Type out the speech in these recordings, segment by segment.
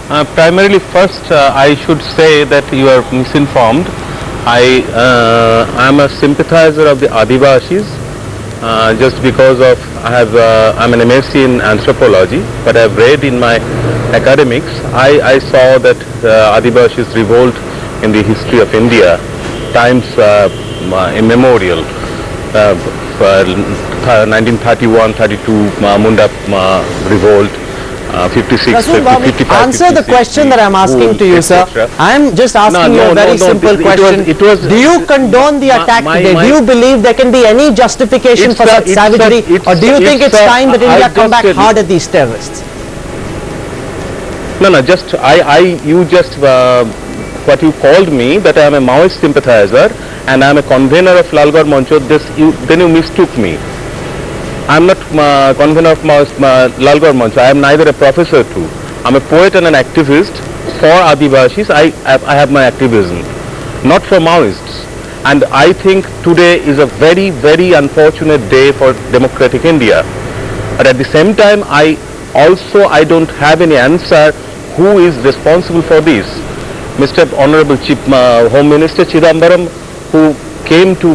Primarily, first, I should say that you are misinformed. I am a sympathizer of the Adivashis just because of I'm an MSc in anthropology, but I've read in my academics. I saw that Adivashis revolt in the history of India, times immemorial. 1931-32 Munda revolt. 56, 55, answer the question that I'm asking to you, sir. I'm just asking you a very simple question. Do you condone the attack today? Do you believe there can be any justification for such savagery, or do you think it's time that India come back hard at these terrorists? No, just what you called me, that I am a Maoist sympathizer and I am a convener of Lalgarh Mancho. Then you mistook me. I am not convener of Lalgarh Mancho. I am neither a professor too. I am a poet and an activist for Adivashis. I have my activism, not for Maoists. And I think today is a very, very unfortunate day for democratic India. But at the same time, I don't have any answer who is responsible for this. Mr. Honorable Chief Home Minister Chidambaram, who came to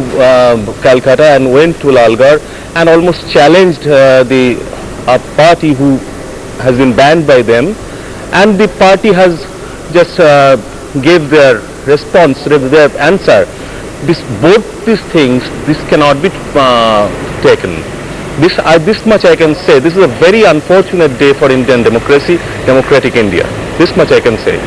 Calcutta and went to Lalgarh and almost challenged the party who has been banned by them, and the party has just gave their response, their answer. Both these things, this cannot be taken. This much I can say. This is a very unfortunate day for Indian democracy, democratic India. This much I can say.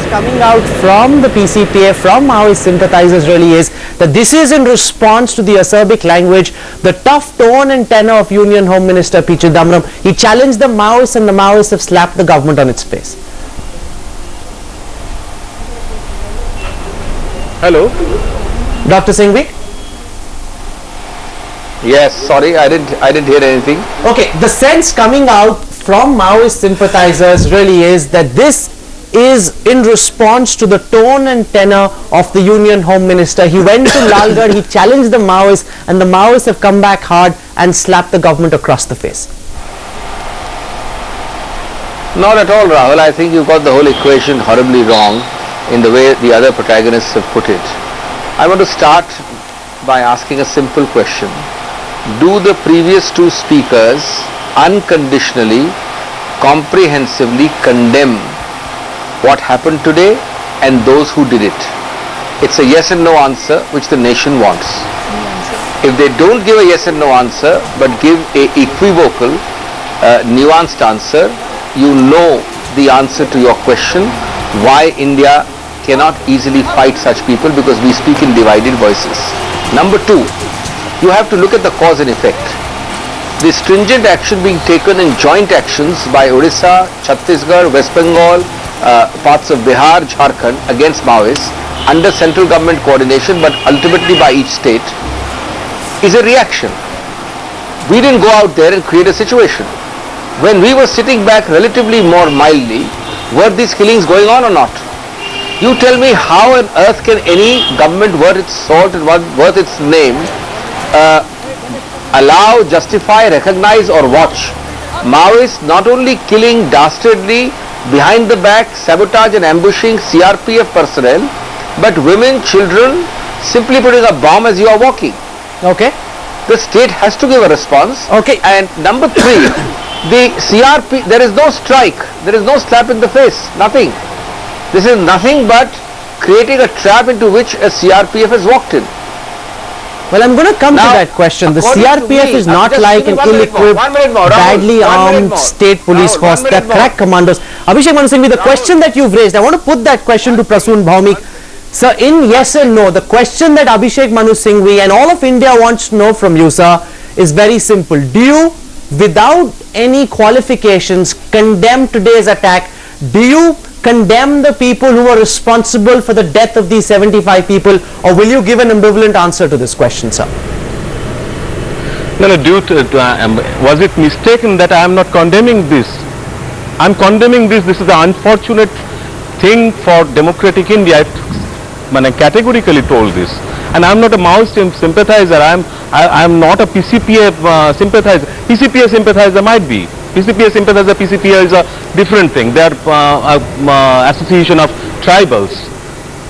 Coming out from the PCPA, from Maoist sympathizers, really is that this is in response to the acerbic language, the tough tone and tenor of Union Home Minister P. Chidambaram. He challenged the Maoists and the Maoists have slapped the government on its face. Hello? Dr. Singhvi? Yes, sorry, I didn't hear anything. Okay, the sense coming out from Maoist sympathizers really is that this is in response to the tone and tenor of the Union Home Minister. He went to Lalgarh, he challenged the Maoists, and the Maoists have come back hard and slapped the government across the face. Not at all, Rahul. I think you got the whole equation horribly wrong in the way the other protagonists have put it. I want to start by asking a simple question. Do the previous two speakers unconditionally, comprehensively condemn what happened today and those who did it? It's a yes and no answer which the nation wants. If they don't give a yes and no answer but give a equivocal, nuanced answer, you know the answer to your question, why India cannot easily fight such people, because we speak in divided voices. Number two, you have to look at the cause and effect. The stringent action being taken in joint actions by Odisha, Chhattisgarh, West Bengal, parts of Bihar, Jharkhand against Maoists under central government coordination, but ultimately by each state, is a reaction. We didn't go out there and create a situation. When we were sitting back relatively more mildly, were these killings going on or not? You tell me, how on earth can any government worth its salt and worth its name allow, justify, recognize or watch Maoists not only killing dastardly, behind the back, sabotage and ambushing CRPF personnel, but women, children, simply putting a bomb as you are walking? Okay. The state has to give a response. Okay. And number three, the CRP, there is no strike, there is no slap in the face, nothing. This is nothing but creating a trap into which a CRPF has walked in. Well, I'm going to come to that question. The CRPF is not like an ill-equipped, badly armed state police force. They're crack commandos. Abhishek Manu Singhvi, the question that you've raised, I want to put that question to Prasoon Bhaumik. Sir, in yes and no, the question that Abhishek Manu Singhvi and all of India wants to know from you, sir, is very simple. Do you, without any qualifications, condemn today's attack? Do you condemn the people who are responsible for the death of these 75 people, or will you give an ambivalent answer to this question, sir? No, was it mistaken that I am not condemning this? I am condemning this. This is the unfortunate thing for democratic India. I categorically told this. And I am not a Maoist sympathizer. I am not a PCPA sympathizer. PCPA sympathizer might be. PCPA sympathizer, PCPA is a different thing. They are association of tribals.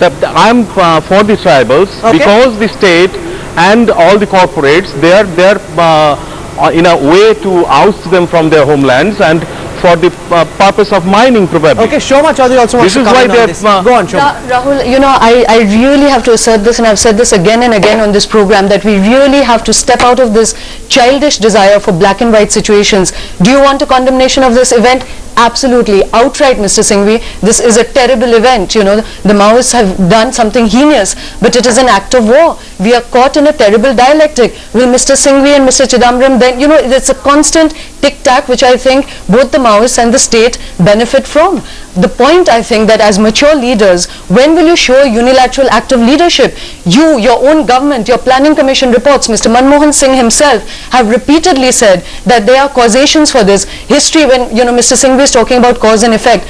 I am for the tribals because the state and all the corporates, they are in a way to oust them from their homelands and for the purpose of mining probably. Okay, Shoma Chaudhary also wants to comment on this. Go on, Shoma. Rahul, you know, I really have to assert this, and I've said this again and again on this program, that we really have to step out of this childish desire for black and white situations. Do you want a condemnation of this event? Absolutely, outright, Mr. Singhvi. This is a terrible event. You know, the Maoists have done something heinous, but it is an act of war. We are caught in a terrible dialectic. Will Mr. Singhvi and Mr. Chidambaram then, you know, it's a constant tic-tac which I think both the Maoists and the state benefit from. The point, I think, that as mature leaders, when will you show a unilateral act of leadership? You, your own government, your planning commission reports, Mr. Manmohan Singh himself have repeatedly said that there are causations for this. History, when, you know, Mr. Singhvi is talking about cause and effect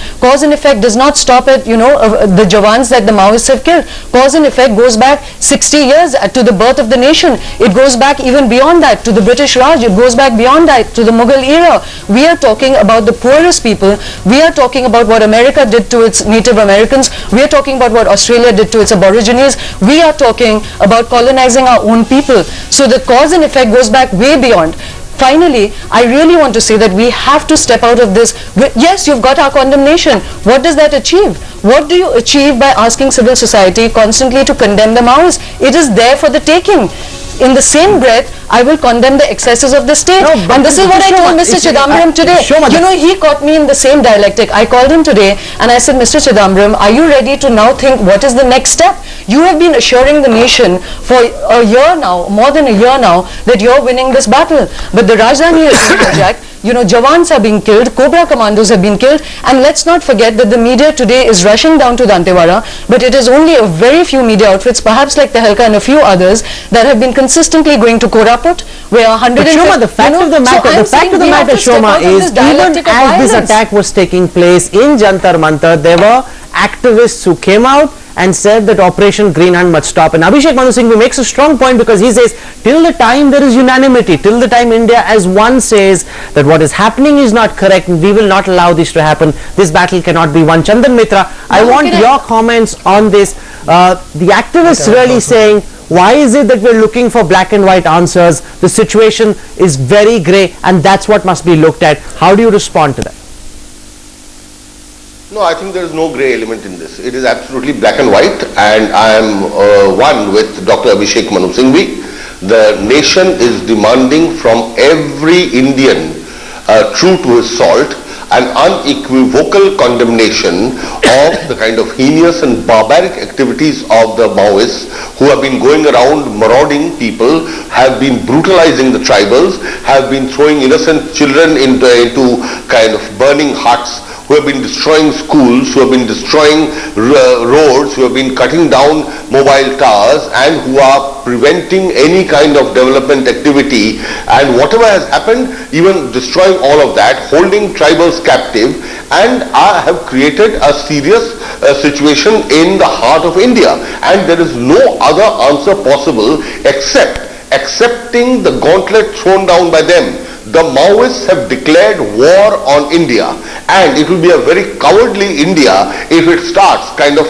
does not stop at, you know, the Jawans that the Maoists have killed. Cause and effect goes back 60 years to the birth of the nation. It goes back even beyond that to the British Raj. It goes back beyond that to the Mughal era. We are talking about the poorest people. We are talking about what America did to its Native Americans. We are talking about what Australia did to its Aborigines. We are talking about colonizing our own people. So the cause and effect goes back way beyond. Finally, I really want to say that we have to step out of this. Yes, you've got our condemnation. What does that achieve? What do you achieve by asking civil society constantly to condemn the Maoists? It is there for the taking. In the same breath, I will condemn the excesses of the state. No, and this is what I told Mr. Chidambaram today. You know, he caught me in the same dialectic. I called him today and I said, Mr. Chidambaram, are you ready to now think what is the next step? You have been assuring the nation for a year now, more than a year now, that you're winning this battle. But the Rajdhani has been hijacked. You know, Jawans are being killed, Cobra commandos have been killed, and let's not forget that the media today is rushing down to Dantewada, but it is only a very few media outfits, perhaps like Tehelka and a few others, that have been consistently going to Koraput, where 100. But Shoma, the fact of the matter, Shoma, is even as this attack was taking place in Jantar Mantar, there were activists who came out and said that Operation Green Hand must stop. And Abhishek Manu Singhvi makes a strong point because he says, till the time there is unanimity, till the time India as one says that what is happening is not correct and we will not allow this to happen, this battle cannot be won. Chandan Mitra, I want your comments on this. The activists really saying, why is it that we're looking for black and white answers? The situation is very grey and that's what must be looked at. How do you respond to that? No, I think there is no grey element in this. It is absolutely black and white, and I am one with Dr. Abhishek Manu Singhvi. The nation is demanding from every Indian, true to his salt, an unequivocal condemnation of the kind of heinous and barbaric activities of the Maoists who have been going around marauding people, have been brutalizing the tribals, have been throwing innocent children into kind of burning huts, who have been destroying schools, who have been destroying roads, who have been cutting down mobile towers, and who are preventing any kind of development activity, and whatever has happened, even destroying all of that, holding tribals captive, and have created a serious situation in the heart of India. And there is no other answer possible except accepting the gauntlet thrown down by them. The Maoists have declared war on India, and it will be a very cowardly India if it starts kind of,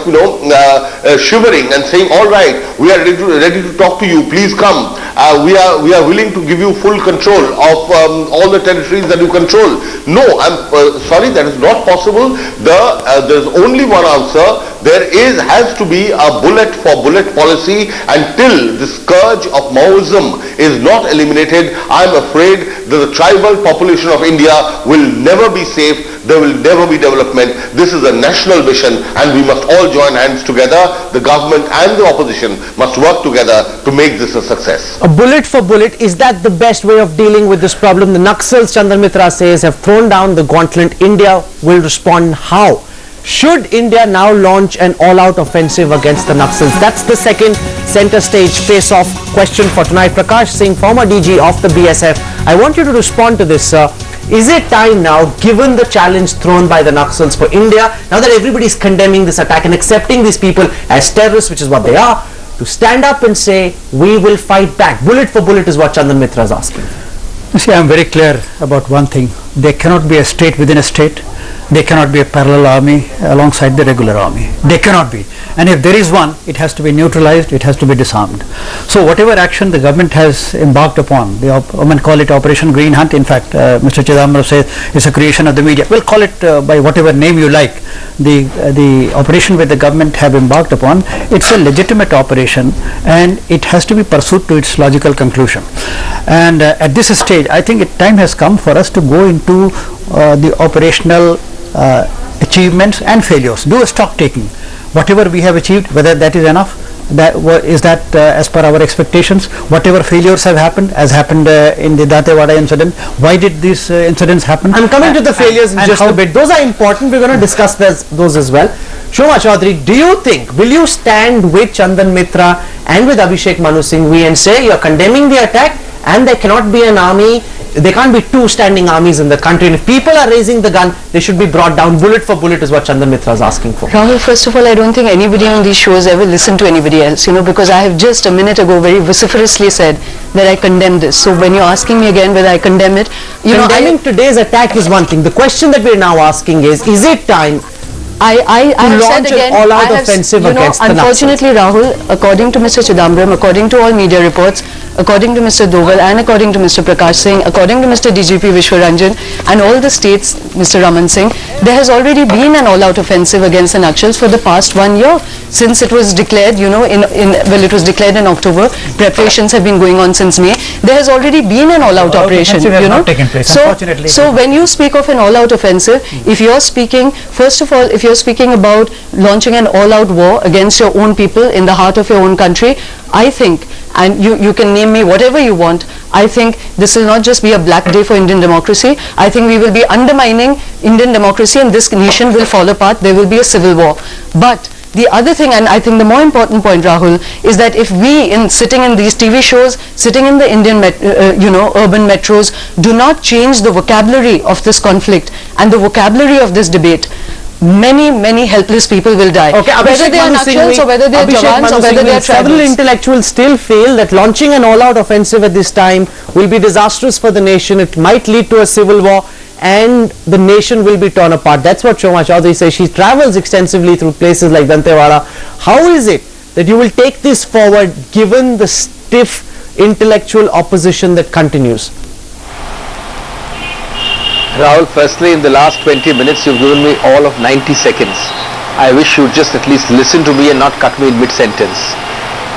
shivering and saying, all right, we are ready to talk to you, please come. We are willing to give you full control of all the territories that you control. No, I'm sorry, that is not possible. There's only one answer. There has to be a bullet for bullet policy. Until the scourge of Maoism is not eliminated, I'm afraid that the tribal population of India will never be safe. There will never be development. This is a national mission, and we must all join hands together. The government and the opposition must work together to make this a success. A bullet for bullet, is that the best way of dealing with this problem? The Naxals, Chandan Mitra says, have thrown down the gauntlet. India will respond how? Should India now launch an all-out offensive against the Naxals? That's the second center stage face-off question for tonight. Prakash Singh, former DG of the BSF, I want you to respond to this, sir. Is it time now, given the challenge thrown by the Naxals for India, now that everybody is condemning this attack and accepting these people as terrorists, which is what they are, to stand up and say, we will fight back? Bullet for bullet is what Chandan Mitra is asking. See, I am very clear about one thing. There cannot be a state within a state. There cannot be a parallel army alongside the regular army. There cannot be. And if there is one, it has to be neutralized, it has to be disarmed. So whatever action the government has embarked upon, the women call it Operation Green Hunt. In fact, Mr. Chidambaram says it's a creation of the media. We'll call it by whatever name you like. The operation that the government have embarked upon, it's a legitimate operation and it has to be pursued to its logical conclusion. And at this stage, I think time has come for us to go into the operational achievements and failures. Do a stock taking. Whatever we have achieved, whether that is enough, is that as per our expectations. Whatever failures have happened, as happened in the Datewada incident, why did these incidents happen? I'm coming to the failures in just a bit. Those are important. We're going to discuss those as well. Shoma Chaudhary, do you think, will you stand with Chandan Mitra and with Abhishek Manu Singhvi and say you're condemning the attack and there cannot be an army, there can't be two standing armies in the country, and if people are raising the gun, they should be brought down bullet for bullet is what Chandan Mitra is asking for? Rahul, first of all, I don't think anybody on these shows ever listened to anybody else, because I have just a minute ago very vociferously said that I condemn this. So when you're asking me again whether I condemn it, condemning today's attack is one thing. The question that we're now asking is it time I have launch said again, an all-out offensive against the Naxals? Unfortunately, Rahul, according to Mr. Chidambaram, according to all media reports, according to Mr. Doval and according to Mr. Prakash Singh, according to Mr. DGP Vishwaranjan and all the states, Mr. Raman Singh, there has already been an all-out offensive against the Naxals for the past 1 year. Since it was declared, it was declared in October, preparations have been going on since May. There has already been an all-out operation, not taken place, unfortunately. So when you speak of an all-out offensive, if you're speaking, first of all, if you're speaking about launching an all-out war against your own people in the heart of your own country, I think, and you can name me whatever you want, I think this will not just be a black day for Indian democracy. I think we will be undermining Indian democracy and this nation will fall apart. There will be a civil war. But the other thing, and I think the more important point, Rahul, is that if we, sitting in these TV shows, sitting in the Indian, urban metros, do not change the vocabulary of this conflict and the vocabulary of this debate, many helpless people will die. Okay, whether they are Naxals or whether they are Jawans or whether they are several tribals. intellectuals still feel that launching an all-out offensive at this time will be disastrous for the nation. It might lead to a civil war and the nation will be torn apart. That's what Shoma Chaudhary says. She travels extensively through places like Dantewada. How is it that you will take this forward given the stiff intellectual opposition that continues? Rahul, firstly, in the last 20 minutes, you've given me all of 90 seconds. I wish you'd just at least listen to me and not cut me in mid-sentence.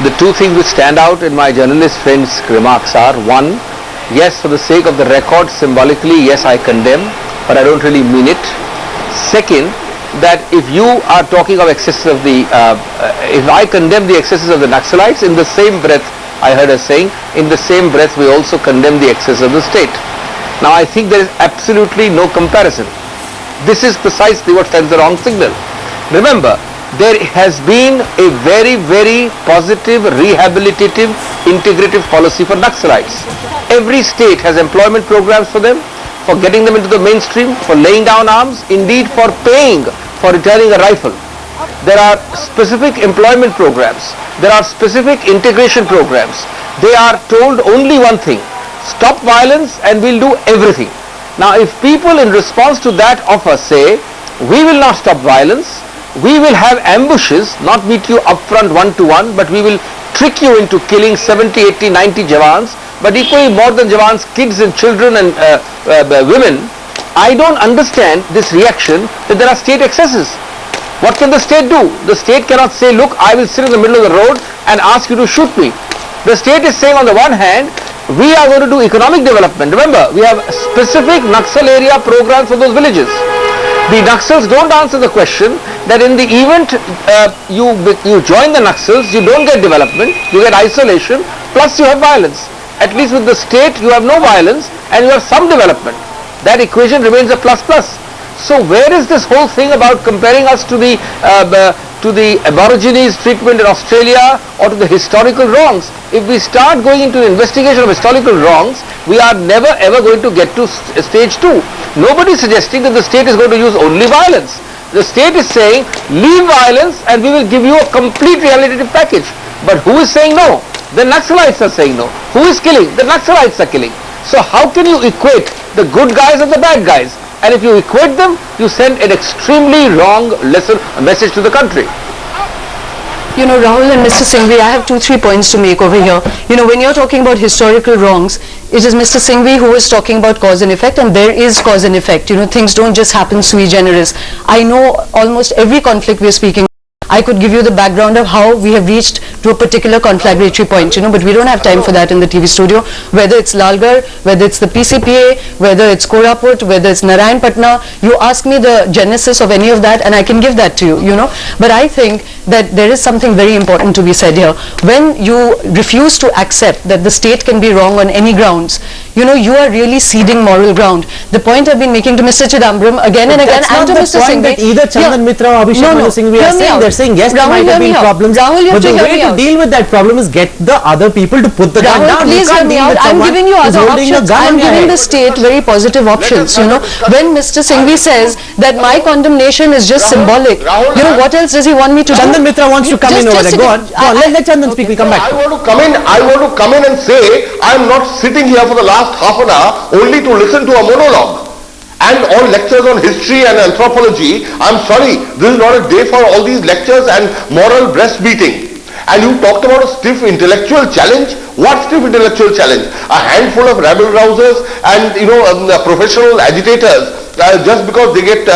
The two things which stand out in my journalist friends' remarks are, one, yes, for the sake of the record, symbolically, yes, I condemn, but I don't really mean it. Second, that if you are talking of excesses of if I condemn the excesses of the Naxalites, in the same breath, I heard her saying, in the same breath, we also condemn the excesses of the state. Now, I think there is absolutely no comparison. This is precisely what sends the wrong signal. Remember, there has been a very, very positive, rehabilitative, integrative policy for Naxalites. Every state has employment programs for them, for getting them into the mainstream, for laying down arms, indeed for paying for returning a rifle. There are specific employment programs. There are specific integration programs. They are told only one thing: stop violence and we'll do everything. Now, if people in response to that offer say, we will not stop violence, we will have ambushes, not meet you upfront one-to-one, but we will trick you into killing 70, 80, 90 Jawans, but equally more than Jawans, kids and children and women, I don't understand this reaction that there are state excesses. What can the state do? The state cannot say, look, I will sit in the middle of the road and ask you to shoot me. The state is saying, on the one hand, we are going to do economic development. Remember, we have specific Naxal area programs for those villages. The Naxals don't answer the question that in the event you join the Naxals, you don't get development, you get isolation, plus you have violence. At least with the state, you have no violence and you have some development. That equation remains a plus-plus. So where is this whole thing about comparing us to the Aborigines treatment in Australia or to the historical wrongs? If we start going into the investigation of historical wrongs, we are never ever going to get to stage 2. Nobody is suggesting that the state is going to use only violence. The state is saying, leave violence and we will give you a complete rehabilitative package. But who is saying no? The Naxalites are saying no. Who is killing? The Naxalites are killing. So how can you equate the good guys and the bad guys? And if you equate them, you send an extremely wrong message to the country. You know, Rahul and Mr. Singhvi, I have 2-3 points to make over here. You know, when you're talking about historical wrongs, it is Mr. Singhvi who is talking about cause and effect, and there is cause and effect. You know, things don't just happen sui generis. I know almost every conflict we're speaking. I could give you the background of how we have reached to a particular conflagratory point, you know, but we don't have time for that in the TV studio. Whether it's Lalgarh, whether it's the PCPA, whether it's Koraput, whether it's Narayanpatna, you ask me the genesis of any of that and I can give that to you, you know. But I think that there is something very important to be said here. When you refuse to accept that the state can be wrong on any grounds, you know, you are really ceding moral ground. The point I've been making to Mr. Chidambaram again and again, and to Mr. Singhvi. Either Chandan Mitra or Abhishek Manu Singhvi are saying. They're saying yes, there might have been problems, but the way to deal with that problem is get the other people to put the gun down. Please hear me out. I'm giving you other options. I'm giving the state very positive options. You know, when Mr. Singhvi says that my condemnation is just symbolic, you know, what else does he want me to do? Chandan Mitra wants to come in over there. Go on. Let Chandan speak. We'll come back. I want to come in and say I'm not sitting here for the last half an hour only to listen to a monologue and all lectures on history and anthropology. I'm sorry, this is not a day for all these lectures and moral breast beating. And you talked about a stiff intellectual challenge. What stiff intellectual challenge? A handful of rabble rousers and, you know, professional agitators, just because they get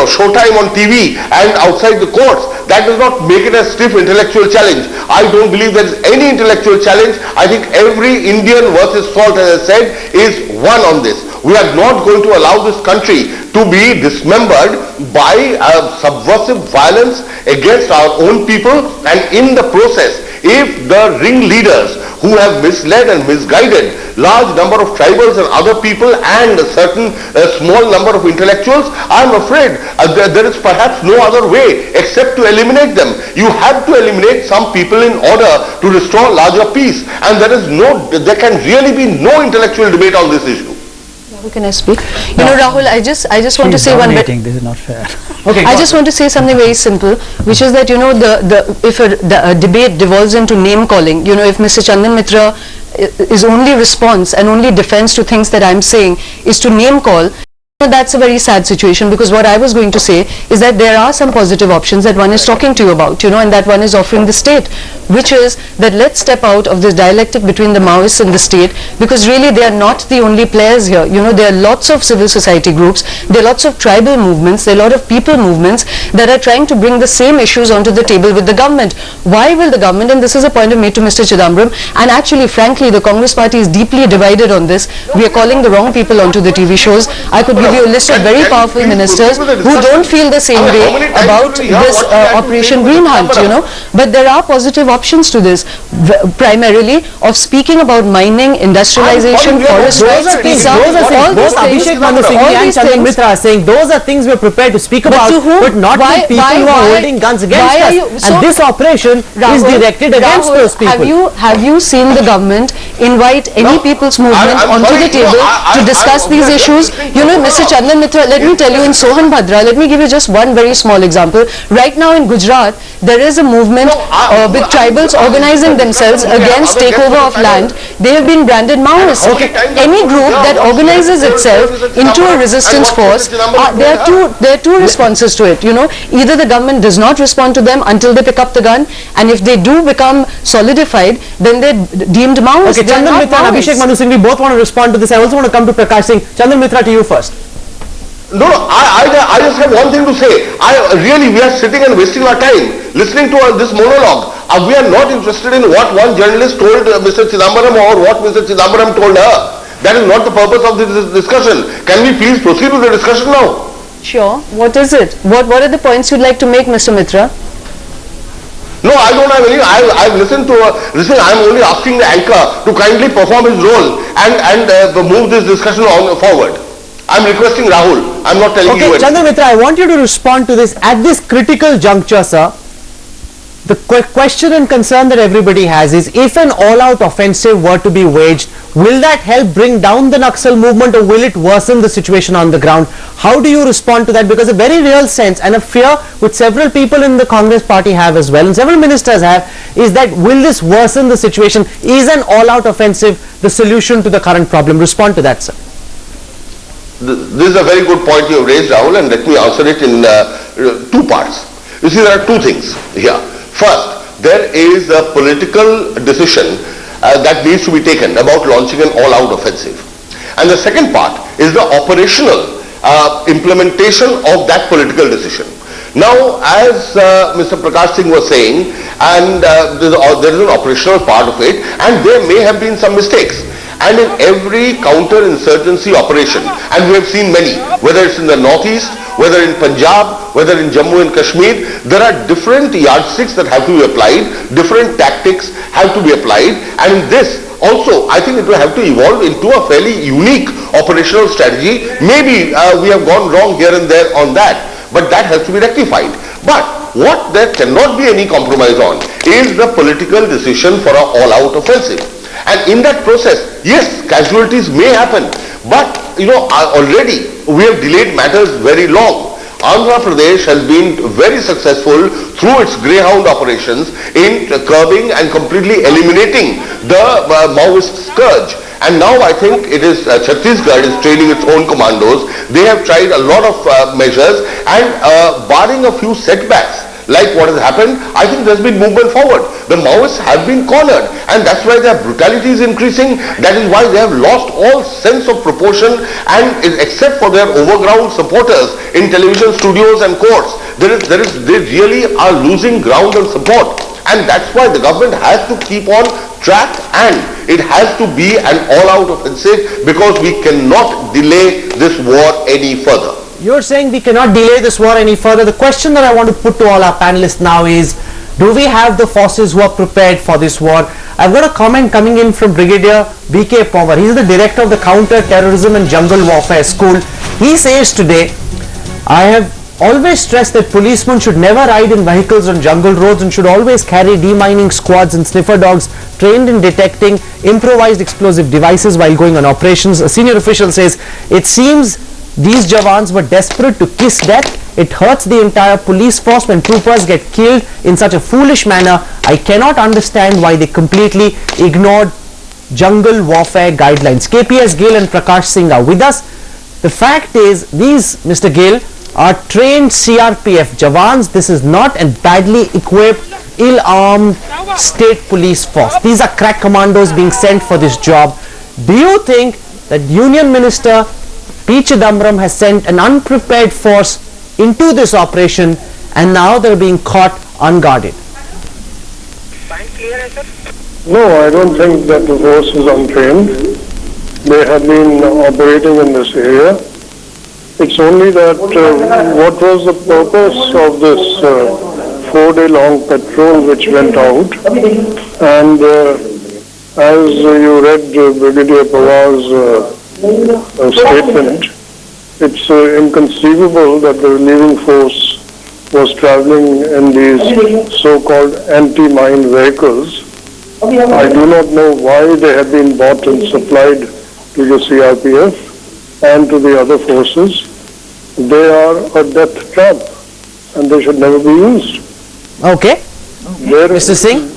showtime on TV and outside the courts, that does not make it a stiff intellectual challenge. I don't believe there is any intellectual challenge. I think every Indian worth his salt, as I said, is one on this. We are not going to allow this country to be dismembered by subversive violence against our own people, and in the process, if the ringleaders who have misled and misguided large number of tribals and other people and a certain small number of intellectuals, I am afraid there is perhaps no other way except to eliminate them. You have to eliminate some people in order to restore larger peace, and there can really be no intellectual debate on this issue. Can I speak? You know, Rahul, I just want to say one bit. This is not fair. Okay, I just want to say something very simple, which is that, you know, if a debate devolves into name calling, you know, if Mr. Chandan Mitra is only response and only defense to things that I'm saying is to name call, that's a very sad situation, because what I was going to say is that there are some positive options that one is talking to you about, you know, and that one is offering the state, which is that let's step out of this dialectic between the Maoists and the state, because really they are not the only players here. You know, there are lots of civil society groups, there are lots of tribal movements, there are a lot of people movements that are trying to bring the same issues onto the table with the government. Why will the government, and this is a point I've made to Mr. Chidambaram, and actually frankly the Congress party is deeply divided on this. We are calling the wrong people onto the TV shows. I could give you a list of very powerful ministers who don't feel the same way about this Operation Green Hunt, you know, but there are positive options to this, primarily of speaking about mining, industrialization, forest rights, all these Abhishek Manu Singhvi and Chandan Mitra are saying those are things we are prepared to speak about, but not with people who are holding guns against us. And this operation is directed against those people. Have you seen the government invite any people's movement onto the table to discuss these issues? You know, Mr. Chandan Mitra, let me tell you, in Sohanbhadra, let me give you just one very small example. Right now in Gujarat, there is a movement with tribals organizing themselves against takeover of land. They have been branded Maoists. Any group that organizes itself into a resistance force, there are two responses to it. You know, either the government does not respond to them until they pick up the gun, and if they do become solidified, then they're deemed Maoists. Okay, Chandan Mitra and Abhishek Manu Singhvi both want to respond to this. I also want to come to Prakash Singh. Chandan Mitra, to you first. No, I just have one thing to say. We are sitting and wasting our time listening to this monologue. We are not interested in what one journalist told Mr. Chidambaram or what Mr. Chidambaram told her. That is not the purpose of this discussion. Can we please proceed with the discussion now? Sure. What is it? What are the points you'd like to make, Mr. Mitra? No, I don't have any. I've listened to. I'm only asking the anchor to kindly perform his role and move this discussion forward. I'm requesting Rahul. I'm not telling you anything. Okay, Chandan Mitra, I want you to respond to this at this critical juncture, sir. The question and concern that everybody has is, if an all-out offensive were to be waged, will that help bring down the Naxal movement, or will it worsen the situation on the ground? How do you respond to that? Because a very real sense and a fear which several people in the Congress party have as well, and several ministers have, is that will this worsen the situation? Is an all-out offensive the solution to the current problem? Respond to that, sir. This is a very good point you have raised, Rahul, and let me answer it in two parts. You see, there are two things here. First, there is a political decision that needs to be taken about launching an all-out offensive. And the second part is the operational implementation of that political decision. Now, as Mr. Prakash Singh was saying, and there is an operational part of it, and there may have been some mistakes. And in every counter-insurgency operation, and we have seen many, whether it's in the northeast, whether in Punjab, whether in Jammu and Kashmir, there are different yardsticks that have to be applied, different tactics have to be applied, and in this also I think it will have to evolve into a fairly unique operational strategy. Maybe we have gone wrong here and there on that, but that has to be rectified. But what there cannot be any compromise on is the political decision for an all-out offensive. And in that process, yes, casualties may happen, but already we have delayed matters very long. Andhra Pradesh has been very successful through its greyhound operations in curbing and completely eliminating the Maoist scourge. And now I think it is Chhattisgarh is training its own commandos. They have tried a lot of measures, and barring a few setbacks like what has happened, I think there has been movement forward. The Maoists have been cornered, and that's why their brutality is increasing. That is why they have lost all sense of proportion, and except for their overground supporters in television studios and courts, they really are losing ground and support. And that's why the government has to keep on track, and it has to be an all-out offensive, because we cannot delay this war any further. You're saying we cannot delay this war any further. The question that I want to put to all our panelists now is, do we have the forces who are prepared for this war? I've got a comment coming in from Brigadier B.K. Pawar. He's the director of the Counter-Terrorism and Jungle Warfare School. He says today, I have always stressed that policemen should never ride in vehicles on jungle roads and should always carry demining squads and sniffer dogs trained in detecting improvised explosive devices while going on operations. A senior official says, it seems these Jawans were desperate to kiss death. It hurts the entire police force when troopers get killed in such a foolish manner. I cannot understand why they completely ignored jungle warfare guidelines. KPS Gill and Prakash Singh are with us. The fact is, these, Mr. Gill, are trained CRPF Jawans. This is not a badly equipped, ill-armed state police force. These are crack commandos being sent for this job. Do you think that Union Minister P. Chidambaram has sent an unprepared force into this operation, and now they're being caught unguarded? No, I don't think that the force is untrained. They have been operating in this area. It's only that what was the purpose of this 4-day-long patrol which went out, and as you read Brigadier Pawar's statement, it's inconceivable that the relieving force was traveling in these so-called anti-mine vehicles. I do not know why they have been bought and supplied to the CRPF and to the other forces. They are a death trap, and they should never be used. Okay. Mr. Singh?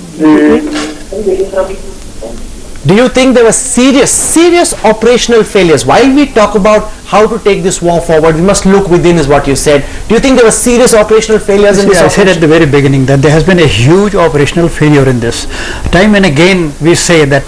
Do you think there were serious operational failures? While we talk about how to take this war forward, we must look within, is what you said. Do you think there were serious operational failures in this operation? I said at the very beginning that there has been a huge operational failure in this. Time and again we say that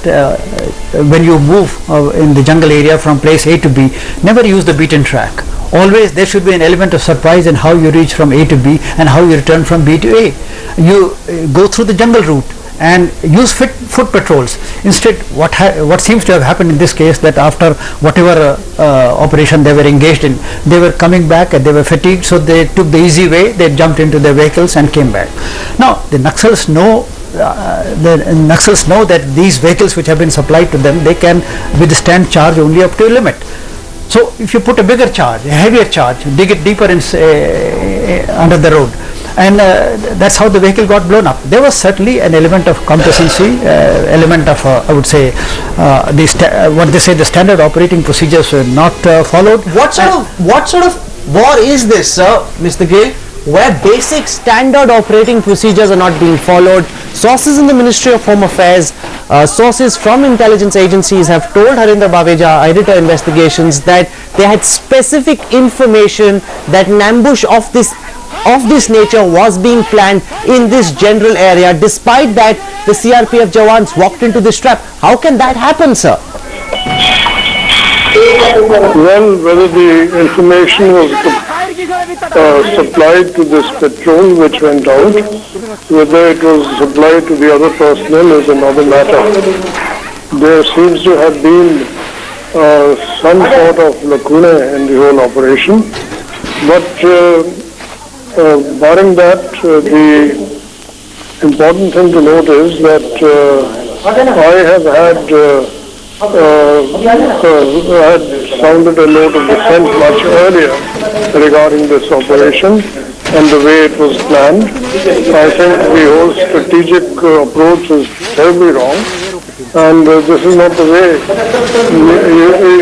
when you move in the jungle area from place A to B, never use the beaten track. Always there should be an element of surprise in how you reach from A to B and how you return from B to A. You go through the jungle route and use foot patrols. Instead, what seems to have happened in this case, that after whatever operation they were engaged in, they were coming back and they were fatigued, so they took the easy way, they jumped into their vehicles and came back. Now the Naxals know that these vehicles which have been supplied to them, they can withstand charge only up to a limit. So if you put a bigger charge, a heavier charge, dig it deeper in, under the road, and that's how the vehicle got blown up. There was certainly an element of complacency, element of I would say what they say, the standard operating procedures were not followed. What sort of war is this, sir, Mr. Gill, where basic standard operating procedures are not being followed? Sources in the Ministry of Home Affairs, sources from intelligence agencies have told Harinder Baveja, editor investigations, that they had specific information that an ambush of this nature was being planned in this general area. Despite that, the CRPF Jawans walked into this trap. How can that happen, sir? Well, whether the information was supplied to this patrol which went out, whether it was supplied to the other personnel is another matter. There seems to have been some sort of lacuna in the whole operation, but barring that, the important thing to note is that I have had sounded a note of dissent much earlier regarding this operation and the way it was planned. I think the whole strategic approach is terribly wrong, and this is not the way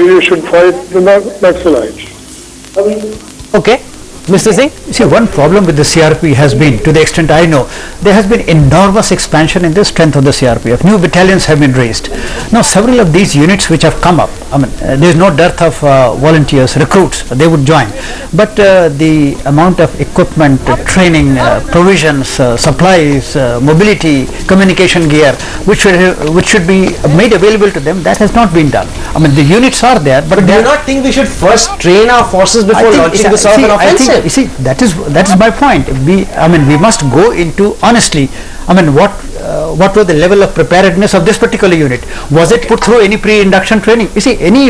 you should fight the Naxalites. Okay. Mr. Singh? See, one problem with the CRP has been, to the extent I know, there has been enormous expansion in the strength of the CRPF. New battalions have been raised. Now, several of these units which have come up, I mean, there is no dearth of volunteers, recruits, they would join. But the amount of equipment, training, provisions, supplies, mobility, communication gear, which should be made available to them, that has not been done. I mean, the units are there, but do you not think we should first train our forces before launching the sort of an offensive? You see, that is my point. We must go into honestly. I mean, what was the level of preparedness of this particular unit? Was it put through any pre-induction training? You see, any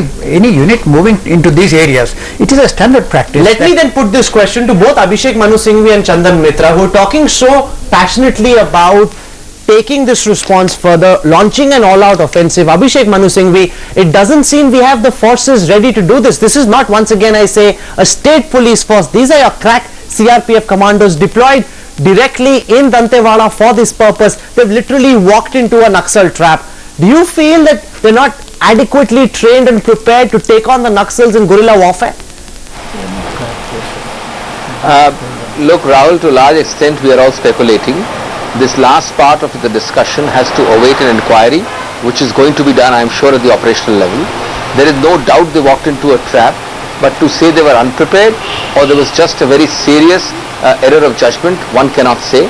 unit moving into these areas, it is a standard practice. Let me then put this question to both Abhishek Manu Singhvi and Chandan Mitra, who are talking so passionately about taking this response further, launching an all-out offensive. Abhishek Manu Singhvi, it doesn't seem we have the forces ready to do this. This is not, once again I say, a state police force. These are your crack CRPF commandos deployed directly in Dantewada for this purpose. They've literally walked into a Naxal trap. Do you feel that they're not adequately trained and prepared to take on the Naxals in guerrilla warfare? Look, Rahul, to a large extent we are all speculating. This last part of the discussion has to await an inquiry, which is going to be done, I am sure, at the operational level. There is no doubt they walked into a trap, but to say they were unprepared or there was just a very serious error of judgment, one cannot say.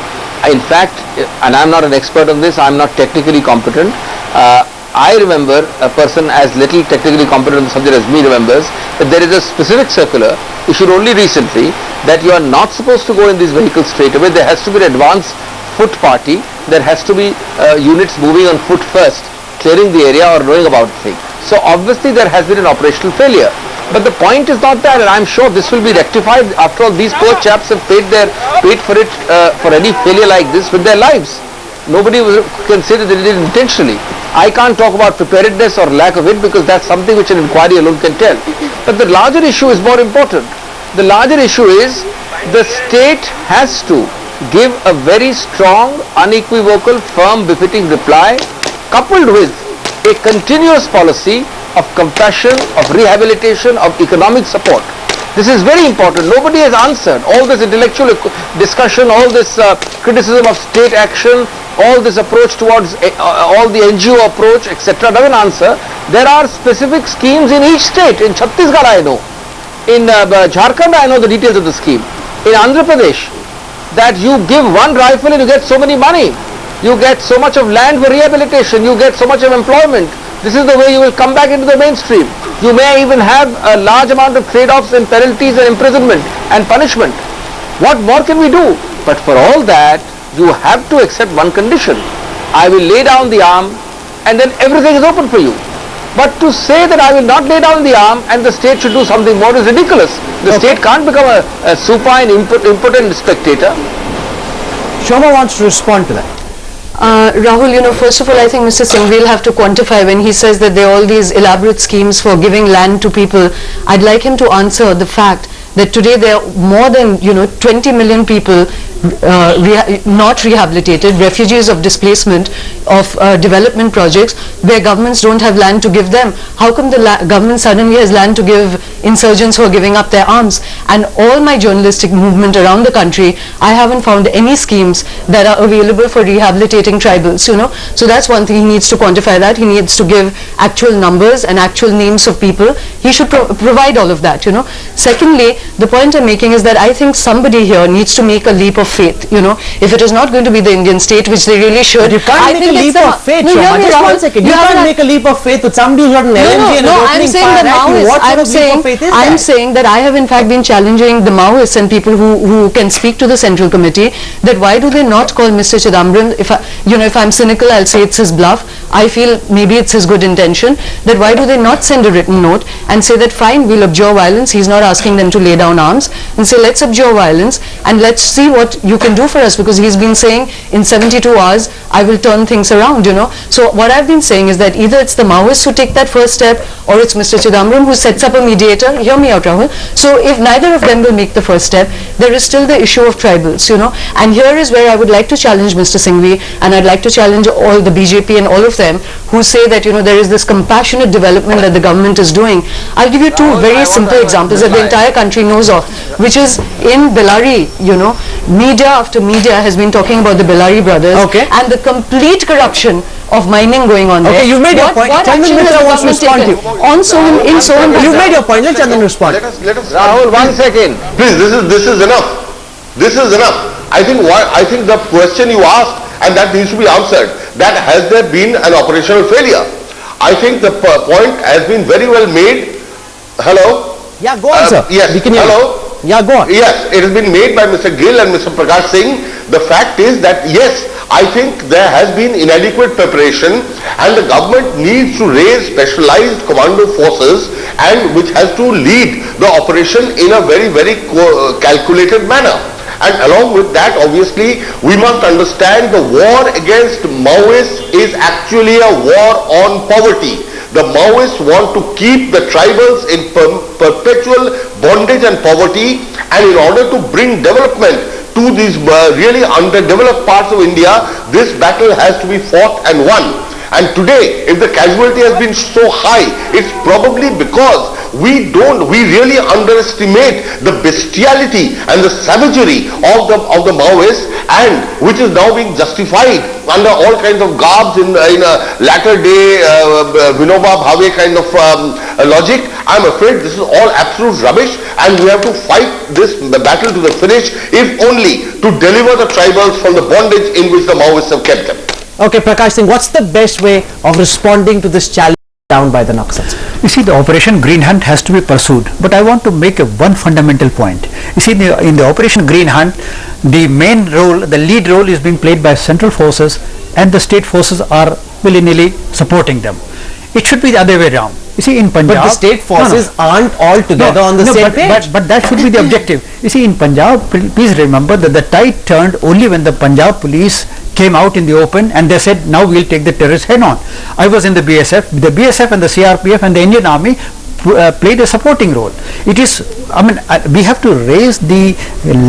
In fact, and I am not an expert on this, I am not technically competent. I remember a person as little technically competent on the subject as me remembers that there is a specific circular issued only recently that you are not supposed to go in these vehicles straight away. There has to be an advance foot party. There has to be units moving on foot first, clearing the area or knowing about the thing. So obviously there has been an operational failure. But the point is not that, and I'm sure this will be rectified. After all, these poor chaps have paid for it for any failure like this with their lives. Nobody can say that they did it intentionally. I can't talk about preparedness or lack of it because that's something which an inquiry alone can tell. But the larger issue is more important. The larger issue is the state has to give a very strong, unequivocal, firm, befitting reply, coupled with a continuous policy of compassion, of rehabilitation, of economic support. This is very important. Nobody has answered. All this intellectual discussion, all this criticism of state action, all this approach towards all the NGO approach, etc. doesn't answer. There are specific schemes in each state. In Chhattisgarh I know. In Jharkhand I know the details of the scheme. In Andhra Pradesh, that you give one rifle and you get so many money. You get so much of land for rehabilitation. You get so much of employment. This is the way you will come back into the mainstream. You may even have a large amount of trade-offs and penalties and imprisonment and punishment. What more can we do? But for all that, you have to accept one condition. I will lay down the arm and then everything is open for you. But to say that I will not lay down the arm and the state should do something more is ridiculous. The state can't become a supine, impotent spectator. Shoma wants to respond to that. Rahul, first of all, I think Mr. Singhvi will have to quantify when he says that there are all these elaborate schemes for giving land to people. I'd like him to answer the fact that today there are more than 20 million people not rehabilitated, refugees of displacement, of development projects, where governments don't have land to give them. How come the government suddenly has land to give insurgents who are giving up their arms? And all my journalistic movement around the country, I haven't found any schemes that are available for rehabilitating tribals, So that's one thing. He needs to quantify that. He needs to give actual numbers and actual names of people. He should provide all of that, Secondly, the point I'm making is that I think somebody here needs to make a leap of faith, If it is not going to be the Indian state, which they really should. But you can't make a leap of faith, Shoma. Just 1 second. You can't make a leap of faith with somebody who's got an LNG and an opening fire at you. What sort of leap of faith is that? I'm saying that I have in fact been challenging the Maoists and people who can speak to the Central Committee, that why do they not call Mr. Chidambaram, if I'm cynical, I'll say it's his bluff. I feel maybe it's his good intention, that why do they not send a written note and say that fine, we'll abjure violence. He's not asking them to lay down arms, and say let's abjure violence and let's see what you can do for us, because he's been saying in 72 hours I will turn things around, So what I've been saying is that either it's the Maoists who take that first step, or it's Mr. Chidambaram who sets up a mediator. Hear me out, Rahul. So if neither of them will make the first step, there is still the issue of tribals, And here is where I would like to challenge Mr. Singhvi, and I'd like to challenge all the BJP and all of them who say that, there is this compassionate development that the government is doing. I'll give you two very simple examples that the entire country knows of, which is in Bellary, media after media has been talking about the Bellary brothers and the complete corruption of mining going on there. Okay, you've made your point. Chandan Mitra wants to respond to you. In Sohan, you've made your point. Let Chandan respond. Let us Rahul, 1 second. Please, this is enough. This is enough. I think the question you asked, and that needs to be answered, that has there been an operational failure? I think the point has been very well made. Hello? Yeah, go on, sir. Yes. Hello? Yeah, go on. Yes, it has been made by Mr. Gill and Mr. Prakash Singh. The fact is that yes, I think there has been inadequate preparation, and the government needs to raise specialized commando forces, and which has to lead the operation in a very, very calculated manner. And along with that, obviously, we must understand the war against Maoists is actually a war on poverty. The Maoists want to keep the tribals in perpetual bondage and poverty, and in order to bring development to these really underdeveloped parts of India, this battle has to be fought and won. And today, if the casualty has been so high, it's probably because we really underestimate the bestiality and the savagery of the Maoists, and which is now being justified under all kinds of garbs in a latter day Vinoba Bhave kind of logic. I'm afraid this is all absolute rubbish, and we have to fight this battle to the finish, if only to deliver the tribals from the bondage in which the Maoists have kept them. Okay, Prakash Singh, what's the best way of responding to this challenge down by the Naxals? You see, the Operation Green Hunt has to be pursued, but I want to make one fundamental point. You see, in the Operation Green Hunt, the main role, the lead role is being played by central forces, and the state forces are willy-nilly supporting them. It should be the other way around. You see, in Punjab, but the state forces aren't all together on the same page. But that should be the objective. You see, in Punjab, please remember that the tide turned only when the Punjab police came out in the open and they said, now we'll take the terrorists head on. I was in the BSF. The BSF and the CRPF and the Indian Army played a supporting role. It is, we have to raise the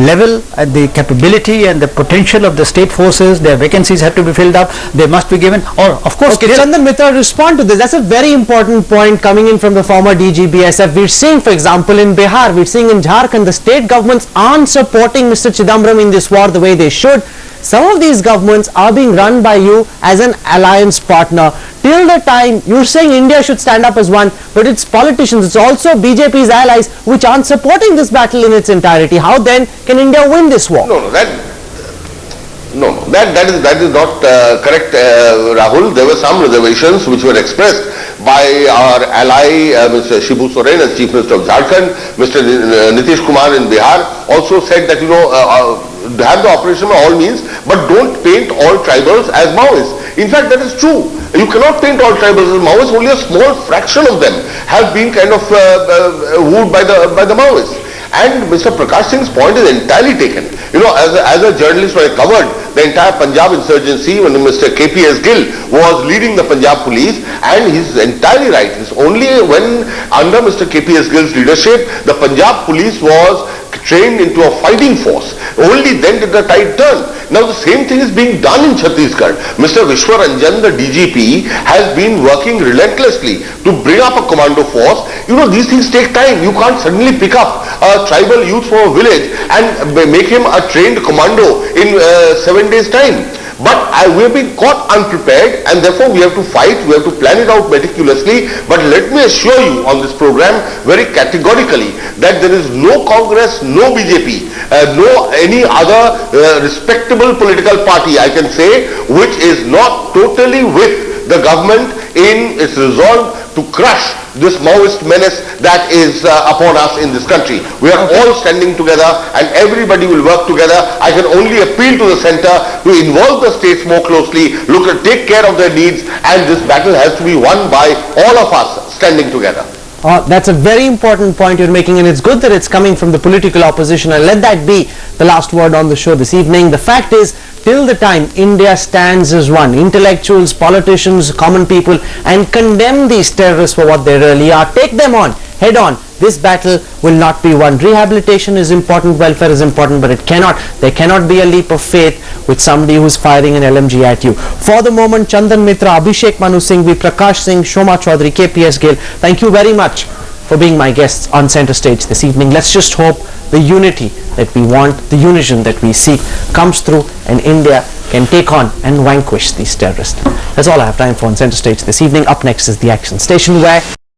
level, the capability and the potential of the state forces. Their vacancies have to be filled up. They must be given, or of course. Okay, Chandan Mitra, respond to this. That's a very important point coming in from the former DG BSF. We're seeing, for example, in Bihar, we're seeing in Jharkhand, the state governments aren't supporting Mr. Chidambaram in this war the way they should. Some of these governments are being run by you as an alliance partner. Till the time you're saying India should stand up as one, but it's politicians, it's also BJP's allies which aren't supporting this battle in its entirety. How then can India win this war? That is not correct, Rahul. There were some reservations which were expressed by our ally, Mr. Shibu Soren as Chief Minister of Jharkhand. Mr. Nitish Kumar in Bihar also said that, have the operation by all means, but don't paint all tribals as Maoists. In fact, that is true. You cannot paint all tribals as Maoists. Only a small fraction of them have been kind of wooed by the Maoists. And Mr. Prakash Singh's point is entirely taken. You know, as a journalist, when I covered the entire Punjab insurgency when Mr. KPS Gill was leading the Punjab police, and he's entirely right. It's only when under Mr. KPS Gill's leadership, the Punjab police was trained into a fighting force. Only then did the tide turn. Now the same thing is being done in Chhattisgarh. Mr. Vishwaranjan, the DGP, has been working relentlessly to bring up a commando force. You know, these things take time. You can't suddenly pick up a tribal youth from a village and make him a trained commando in 7 days' time. But we have been caught unprepared, and therefore we have to fight, we have to plan it out meticulously. But let me assure you on this program very categorically that there is no Congress, no BJP, no any other respectable political party, I can say, which is not totally with the government in its resolve to crush this Maoist menace that is upon us in this country. We are all standing together and everybody will work together. I can only appeal to the centre to involve the states more closely, take care of their needs, and this battle has to be won by all of us standing together. That's a very important point you're making, and it's good that it's coming from the political opposition, and let that be the last word on the show this evening. The fact is, till the time India stands as one, intellectuals, politicians, common people, and condemn these terrorists for what they really are, take them on, head on, this battle will not be won. Rehabilitation is important, welfare is important, but there cannot be a leap of faith with somebody who's firing an LMG at you. For the moment, Chandan Mitra, Abhishek Manu Singhvi, Prakash Singh, Shoma Chaudhary, KPS Gill, thank you very much for being my guests on Center Stage this evening. Let's just hope the unity that we want, the unison that we seek comes through, and India can take on and vanquish these terrorists. That's all I have time for on Center Stage this evening. Up next is the Action Station, where